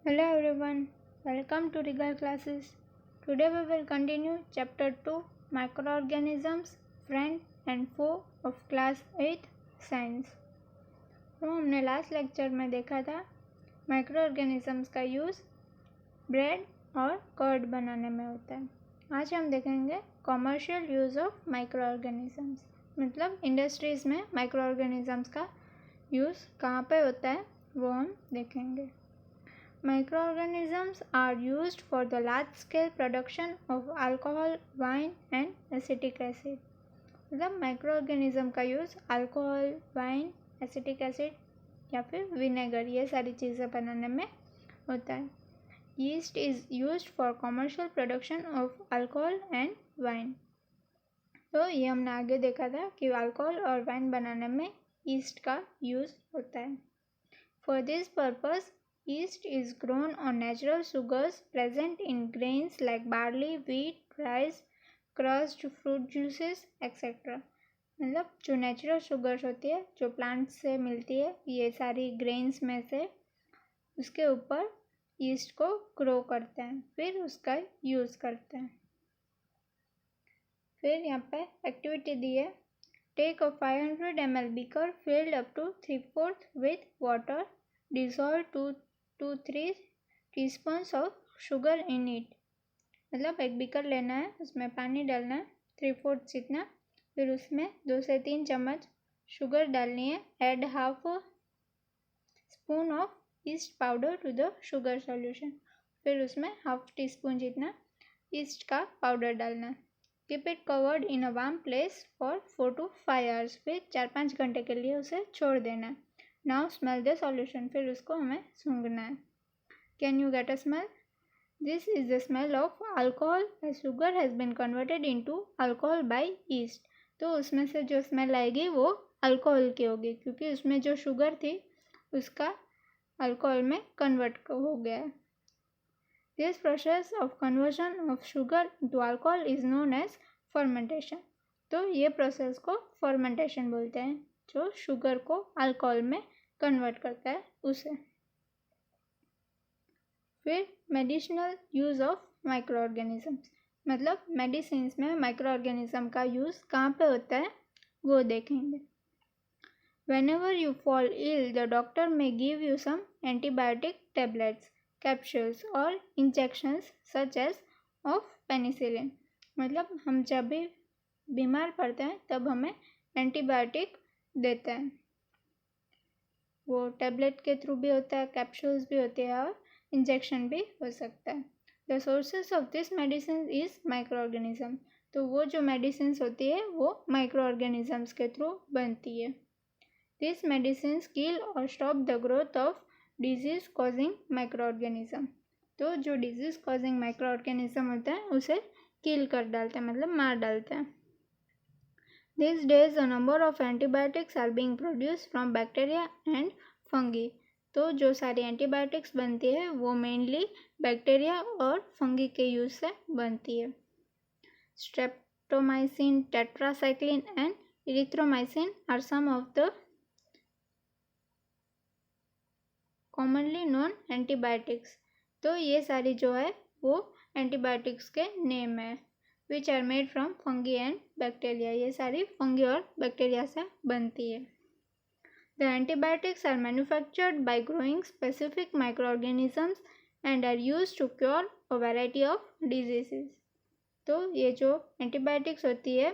Hello everyone, welcome to Regal Classes. Today we will continue Chapter 2 Microorganisms, Friend and Foe of Class 8 Science. तो हमने last lecture में देखा था microorganisms का use bread और curd बनाने में होता है। आज हम देखेंगे कॉमर्शियल यूज़ ऑफ माइक्रोऑर्गेनिजम्स, मतलब इंडस्ट्रीज़ में माइक्रोऑर्गेनिजम्स का यूज़ कहाँ पे होता है वो हम देखेंगे। Microorganisms are used for the large-scale production of alcohol, wine and acetic acid. मतलब माइक्रोऑर्गेनिज्म का use alcohol, wine, acetic acid या फिर विनेगर ये सारी चीज़ें बनाने में होता है। Yeast is used for commercial production of alcohol and wine. तो ये हमने आगे देखा था कि अल्कोहल और वाइन बनाने में यीस्ट का यूज़ होता है। For this purpose yeast is grown on natural sugars present in grains like barley, wheat, rice, crushed fruit juices, etc. मतलब जो नेचुरल शुगर्स होती है जो प्लांट से मिलती है ये सारी ग्रेन्स में से उसके ऊपर यीस्ट को ग्रो करते हैं, फिर उसका यूज़ करते हैं। फिर यहाँ पे एक्टिविटी दी है, take a 500 ml beaker filled up to 3/4 with water, dissolve 2-3 teaspoons of sugar in it. मतलब एक बीकर लेना है, उसमें पानी डालना है 3/4 जितना, फिर उसमें 2 से 3 चम्मच शुगर डालनी है। Add half spoon of yeast powder to the sugar solution, फिर उसमें हाफ टी स्पून जितना ईस्ट का पाउडर डालना है। Keep it covered in a warm place for 4 to 5 hours, फिर 4-5 घंटे के लिए उसे छोड़ देना है। नाउ स्मेल द सॉल्यूशन, फिर उसको हमें सूंघना है। Can you get a smell? This is the smell of alcohol as sugar has been converted into alcohol by yeast. तो उसमें से जो स्मेल आएगी वो अल्कोहल की होगी, क्योंकि उसमें जो शुगर थी उसका अल्कोहल में कन्वर्ट हो गया है। This process of conversion of sugar into alcohol is known as fermentation. तो ये प्रोसेस को फर्मेंटेशन बोलते हैं, जो शुगर को अल्कोहल में कन्वर्ट करता है उसे। फिर मेडिसिनल यूज़ ऑफ माइक्रोऑर्गेनिजम्स, मतलब मेडिसिन में माइक्रोऑर्गेनिज्म का यूज़ कहाँ पे होता है वो देखेंगे। Whenever you fall ill, the doctor may give you some antibiotic tablets, capsules or injections such as of penicillin। मतलब हम जब भी बीमार पड़ते हैं तब हमें एंटीबायोटिक देते हैं, वो टेबलेट के थ्रू भी होता है, कैप्सूल्स भी होते हैं और इंजेक्शन भी हो सकता है। The sources of this medicine is microorganism. तो वो जो मेडिसिन होती है वो माइक्रोऑर्गेनिजम्स के थ्रू बनती है। दिस मेडिसिन किल और stop the growth of disease causing microorganism. तो जो डिजीज कॉजिंग माइक्रोऑर्गेनिज्म होता है उसे किल कर डालते हैं, मतलब मार डालते हैं। These days, a number of antibiotics are being produced from bacteria and fungi। तो जो सारी एंटीबायोटिक्स बनती है वो मेनली बैक्टीरिया और फंगी के यूज से बनती है। Streptomycin, tetracycline and erythromycin are some of the commonly known antibiotics. तो ये सारी जो है वो एंटीबायोटिक्स के नेम है, which are made from fungi and bacteria. ये सारी फंगी और बैक्टीरिया से बनती है। The antibiotics are manufactured by growing specific microorganisms and are used to cure a variety of diseases. तो ये जो एंटीबायोटिक्स होती है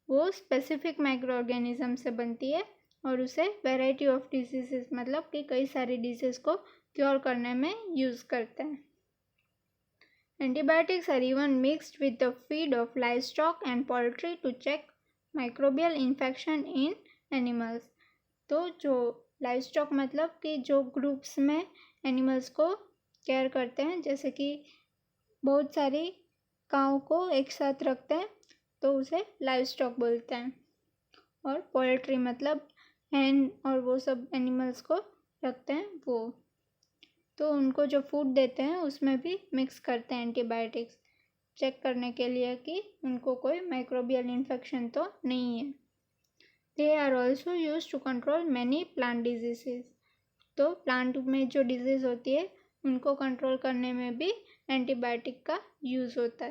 वो स्पेसिफिक माइक्रोऑर्गेनिज्म से बनती है और उसे वैरायटी ऑफ डिजीजेस, मतलब कि कई सारी डिजीज को क्योर करने में यूज़ करते हैं। Antibiotics are even mixed with the feed of livestock and poultry to check microbial infection in animals। तो जो लाइवस्टॉक मतलब कि जो ग्रुप्स में एनिमल्स को केयर करते हैं, जैसे कि बहुत सारी काऊ को एक साथ रखते हैं तो उसे लाइवस्टॉक बोलते हैं। और पोल्ट्री मतलब हैन और वो सब एनिमल्स को रखते हैं वो, तो उनको जो फूड देते हैं उसमें भी मिक्स करते हैं एंटीबायोटिक्स, चेक करने के लिए कि उनको कोई माइक्रोबियल इन्फेक्शन तो नहीं है। They are also use to control many plant diseases. तो प्लांट में जो डिजीज़ होती है उनको कंट्रोल करने में भी एंटीबायोटिक का यूज़ होता है।